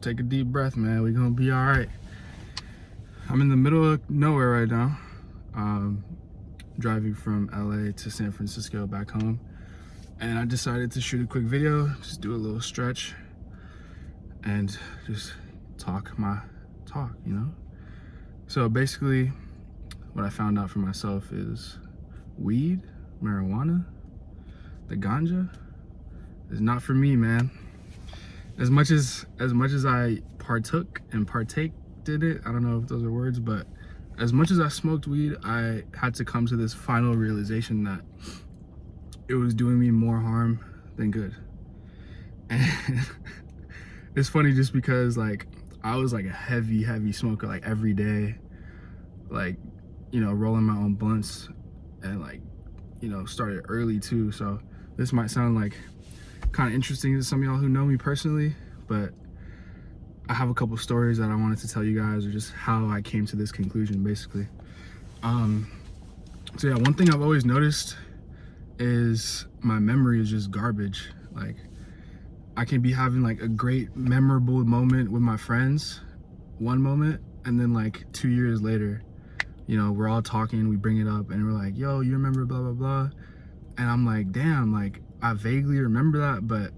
take a deep breath, man. We're gonna be all right. I'm in the middle of nowhere right now. Driving from LA to San Francisco back home. And I decided to shoot a quick video, just do a little stretch and just talk, you know? So basically, what I found out for myself is weed, marijuana, the ganja is not for me, man. As much as I partook and partaked in it, I don't know if those are words, but as much as I smoked weed, I had to come to this final realization that it was doing me more harm than good. And it's funny just because like I was like a heavy smoker, like every day, like, you know, rolling my own blunts, and like, you know, started early too. So this might sound like kind of interesting to some of y'all who know me personally, but I have a couple stories that I wanted to tell you guys, or just how I came to this conclusion basically. So yeah, one thing I've always noticed is my memory is just garbage. Like I can be having like a great memorable moment with my friends one moment, and then like 2 years later, you know, we're all talking, we bring it up and we're like, yo, you remember blah blah blah, and I'm like, damn, like I vaguely remember that, but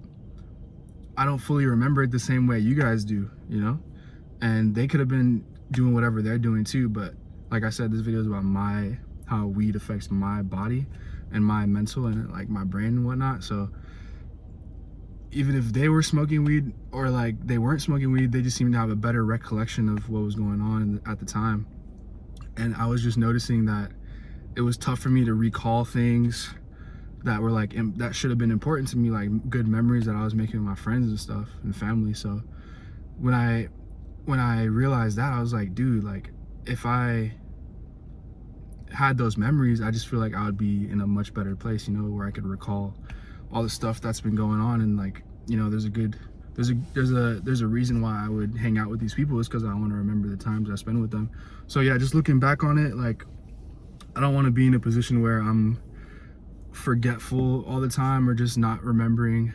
I don't fully remember it the same way you guys do, you know? And they could have been doing whatever they're doing too, but like I said, this video is about how weed affects my body and my mental and like my brain and whatnot. So even if they were smoking weed or like they weren't smoking weed, they just seemed to have a better recollection of what was going on at the time. And I was just noticing that it was tough for me to recall things that were like that should have been important to me, like good memories that I was making with my friends and stuff and family. So when I realized that, I was like, dude, like if I had those memories, I just feel like I would be in a much better place, you know, where I could recall all the stuff that's been going on. And like, you know, there's a reason why I would hang out with these people, is because I want to remember the times I spent with them. So yeah, just looking back on it, like I don't want to be in a position where I'm forgetful all the time or just not remembering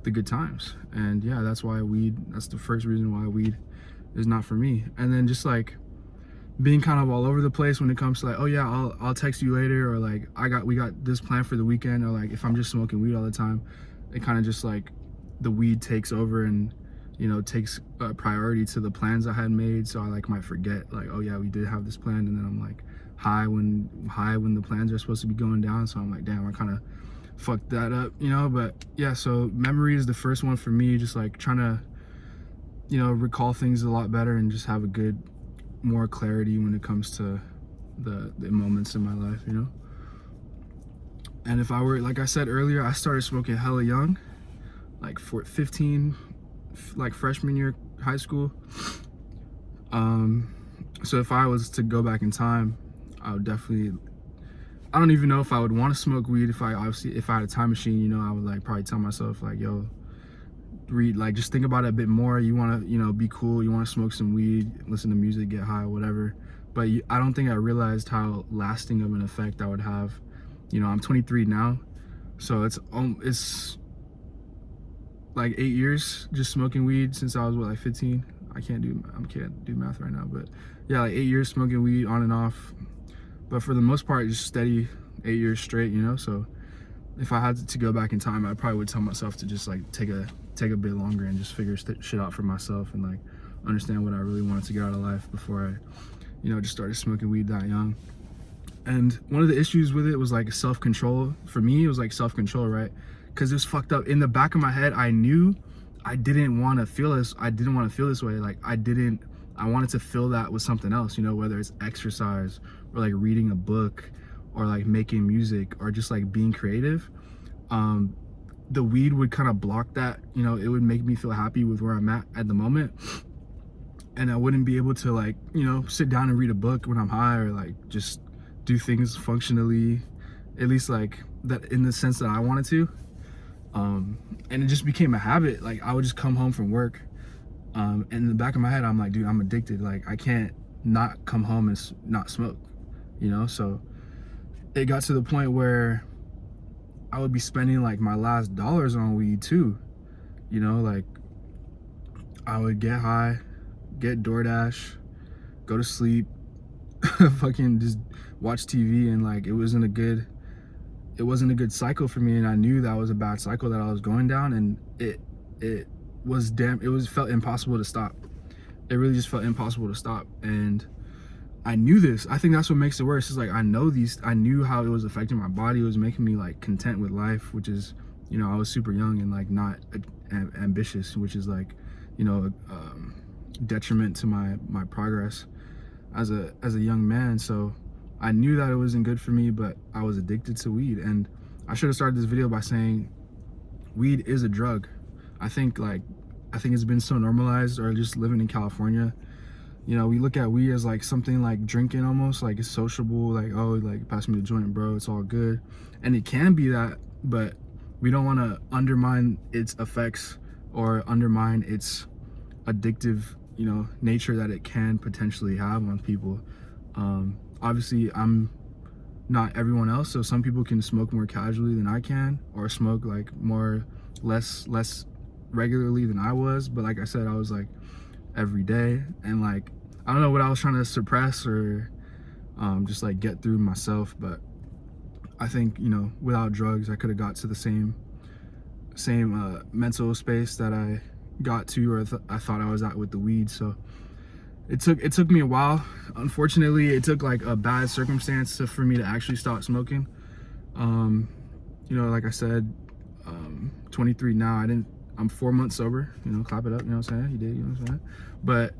the good times. And yeah, that's the first reason why weed is not for me. And then just like being kind of all over the place when it comes to like, oh yeah, I'll text you later, or like we got this plan for the weekend, or like if I'm just smoking weed all the time, it kind of just like the weed takes over and, you know, takes priority to the plans I had made. So I like might forget like, oh yeah, we did have this plan, and then I'm like high when the plans are supposed to be going down. So I'm like, damn, I kind of fucked that up, you know. But yeah, so memory is the first one for me, just like trying to, you know, recall things a lot better and just have more clarity when it comes to the moments in my life, you know. And if I were, like I said earlier, I started smoking hella young, like 15, like freshman year high school. So if I was to go back in time, I would definitely, I don't even know if I would want to smoke weed. If I had a time machine, you know, I would like probably tell myself like, yo, just think about it a bit more. You want to, you know, be cool, you want to smoke some weed, listen to music, get high, whatever. But I don't think I realized how lasting of an effect that would have. You know, I'm 23 now, so it's like 8 years just smoking weed since I was like 15. I can't do math right now, but yeah, like 8 years smoking weed on and off. But for the most part, just steady 8 years straight, you know. So if I had to go back in time, I probably would tell myself to just like take a bit longer and just figure shit out for myself and like understand what I really wanted to get out of life before I, you know, just started smoking weed that young. And one of the issues with it was like self-control. For me, it was like self-control, right? Because it was fucked up. In the back of my head, I knew I didn't want to feel this. I didn't want to feel this way. Like I wanted to fill that with something else, you know, whether it's exercise or like reading a book or like making music or just like being creative. The weed would kind of block that, you know. It would make me feel happy with where I'm at the moment, and I wouldn't be able to like, you know, sit down and read a book when I'm high, or like just do things functionally, at least like that in the sense that I wanted to. And it just became a habit. Like I would just come home from work, and in the back of my head I'm like, dude, I'm addicted. Like I can't not come home and not smoke, you know. So it got to the point where I would be spending like my last dollars on weed too, you know. Like I would get high, get DoorDash, go to sleep, fucking just watch TV, and like it wasn't a good cycle for me, and I knew that was a bad cycle that I was going down, and it felt impossible to stop. It really just felt impossible to stop, and I knew this. I think that's what makes it worse. Is like I knew how it was affecting my body. It was making me like content with life, which is, you know, I was super young and like not ambitious, which is like, you know, detriment to my progress as a young man. So I knew that it wasn't good for me, but I was addicted to weed. And I should have started this video by saying weed is a drug. I think it's been so normalized, or just living in California, you know, we look at weed as like something like drinking, almost like it's sociable, like, oh, like pass me the joint, bro, it's all good. And it can be that, but we don't want to undermine its effects or undermine its addictive, you know, nature that it can potentially have on people. Obviously I'm not everyone else, so some people can smoke more casually than I can, or smoke like less regularly than I was, but like I said, I was like every day, and like I don't know what I was trying to suppress or just like get through myself. But I think, you know, without drugs I could have got to the same mental space that I got to, or I thought I was at with the weed. So it took me a while. Unfortunately, it took like a bad circumstance for me to actually stop smoking. You know, like I said, 23 now. I'm 4 months sober, you know, clap it up, you know what I'm saying? You did, you know what I'm saying? But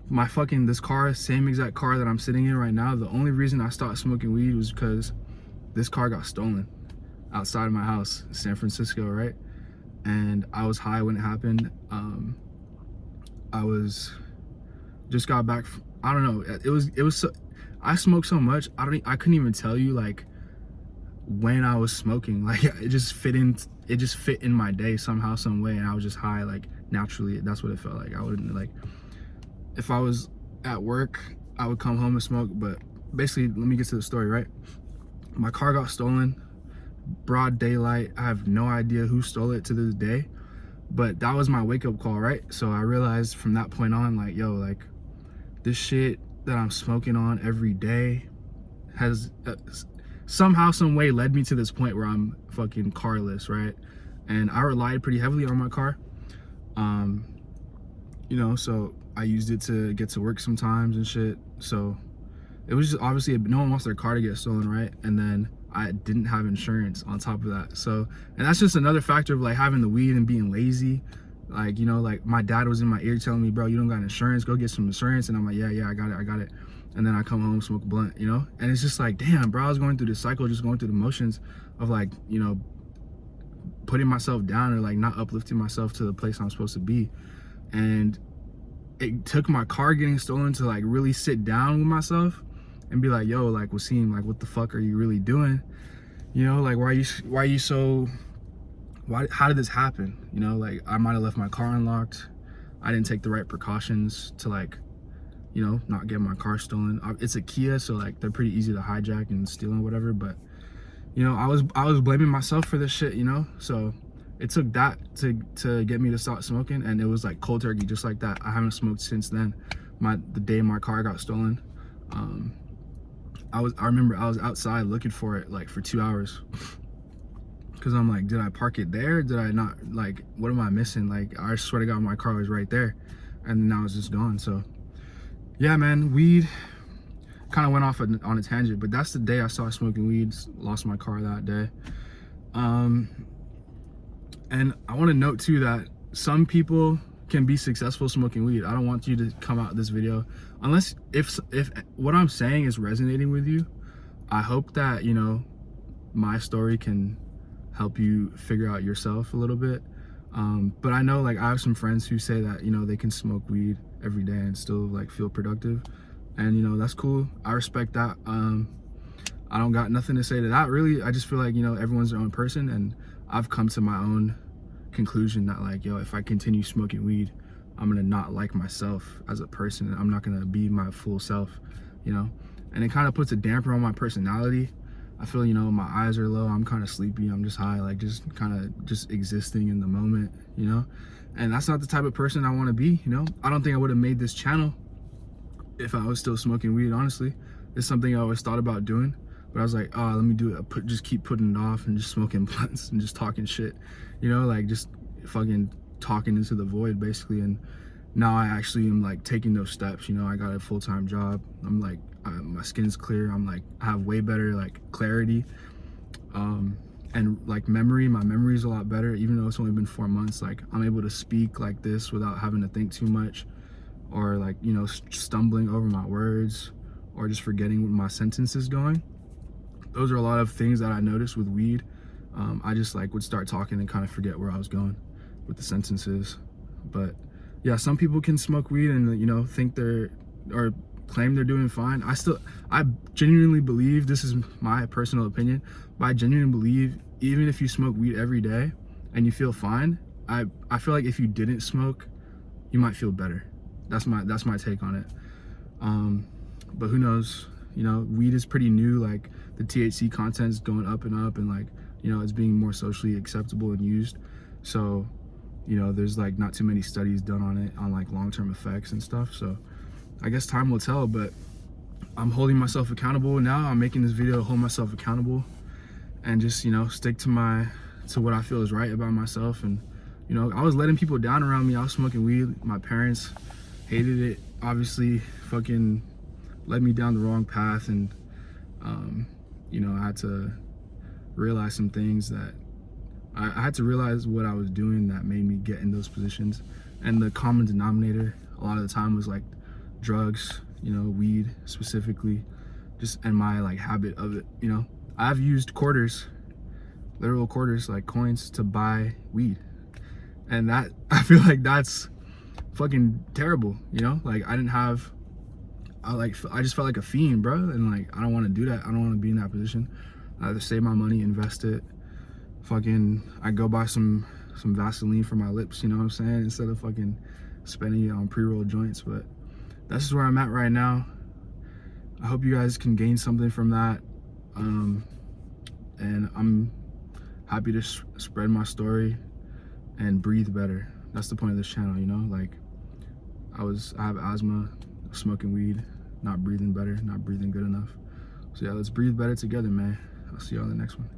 my this car, same exact car that I'm sitting in right now, the only reason I stopped smoking weed was because this car got stolen outside of my house in San Francisco, right? And I was high when it happened. I just got back from, I don't know, it was so, I smoked so much, I couldn't even tell you like when I was smoking. Like it just fit in my day somehow, some way, and I was just high like naturally. That's what it felt like. I wouldn't, like, if I was at work I would come home and smoke. But basically, let me get to the story, right? My car got stolen, broad daylight. I have no idea who stole it to this day, but that was my wake-up call, right? So I realized from that point on, like, yo, like this shit that I'm smoking on every day has somehow, some way led me to this point where I'm fucking carless, right? And I relied pretty heavily on my car. You know, so I used it to get to work sometimes and shit. So it was just, obviously no one wants their car to get stolen, right? And then I didn't have insurance on top of that. So, and that's just another factor of like having the weed and being lazy. Like, you know, like my dad was in my ear telling me, bro, you don't got insurance, go get some insurance. And I'm like, yeah, I got it. And then I come home, smoke a blunt, you know? And it's just like, damn, bro, I was going through this cycle, just going through the motions of like, you know, putting myself down, or like not uplifting myself to the place I'm supposed to be. And it took my car getting stolen to like really sit down with myself and be like, yo, like, Wasim, like, what the fuck are you really doing? You know, like, how did this happen? You know, like, I might have left my car unlocked. I didn't take the right precautions to, like, you know, not get my car stolen. It's a Kia, so like they're pretty easy to hijack and steal and whatever. But, you know, I was blaming myself for this shit, you know? So it took that to get me to stop smoking, and it was like cold turkey, just like that. I haven't smoked since then. The day my car got stolen. I remember I was outside looking for it like for 2 hours, because I'm like, did I park it there? Did I not? Like, what am I missing? Like, I swear to God, my car was right there, and now it's just gone. So yeah, man, weed kind of went off on a tangent, but that's the day I started smoking weed. Lost my car that day. And I want to note too that some people can be successful smoking weed. I don't want you to come out this video unless if what I'm saying is resonating with you. I hope that, you know, my story can help you figure out yourself a little bit. But I know, like, I have some friends who say that, you know, they can smoke weed every day and still like feel productive, and you know, that's cool. I respect that. I don't got nothing to say to that, really. I just feel like, you know, everyone's their own person, and I've come to my own conclusion that, like, yo, if I continue smoking weed, I'm gonna not like myself as a person, and I'm not gonna be my full self, you know? And it kind of puts a damper on my personality. I feel, you know, my eyes are low, I'm kind of sleepy, I'm just high, like just kind of just existing in the moment, you know? And that's not the type of person I want to be, you know? I don't think I would have made this channel if I was still smoking weed, honestly. It's something I always thought about doing, but I was like, oh, let me do it. Just keep putting it off and just smoking blunts and just talking shit, you know, like just fucking talking into the void basically. And now I actually am like taking those steps, you know. I got a full-time job. I'm like, my skin's clear. I'm like, I have way better like clarity, and like memory. My memory is a lot better, even though it's only been 4 months. Like I'm able to speak like this without having to think too much, or like, you know, stumbling over my words, or just forgetting what my sentence is going. Those are a lot of things that I noticed with weed. I just like would start talking and kind of forget where I was going with the sentences. But yeah, some people can smoke weed and, you know, think they're, or claim they're doing fine. I genuinely believe, this is my personal opinion, but I genuinely believe even if you smoke weed every day and you feel fine, I feel like if you didn't smoke, you might feel better. That's my take on it. But who knows, you know, weed is pretty new. Like the THC content is going up and up, and like, you know, it's being more socially acceptable and used. So, you know, there's like not too many studies done on it, on like long-term effects and stuff. So I guess time will tell, but I'm holding myself accountable now. I'm making this video to hold myself accountable and just, you know, stick to what I feel is right about myself. And, you know, I was letting people down around me. I was smoking weed. My parents hated it, obviously, fucking led me down the wrong path. And, you know, I had to realize some things that I had to realize what I was doing that made me get in those positions. And the common denominator a lot of the time was like drugs, you know, weed specifically, just, and my like habit of it, you know. I've used quarters, literal quarters, like coins, to buy weed. And that, I feel like that's fucking terrible, you know? Like I just felt like a fiend, bro. And like, I don't want to do that. I don't want to be in that position. I either save my money, invest it, fucking, I go buy some Vaseline for my lips, you know what I'm saying? Instead of fucking spending it on pre-roll joints. But that's just where I'm at right now. I hope you guys can gain something from that. And I'm happy to spread my story and breathe better. That's the point of this channel, you know? Like, I have asthma, smoking weed, not breathing better, not breathing good enough. So yeah, let's breathe better together, man. I'll see you on the next one.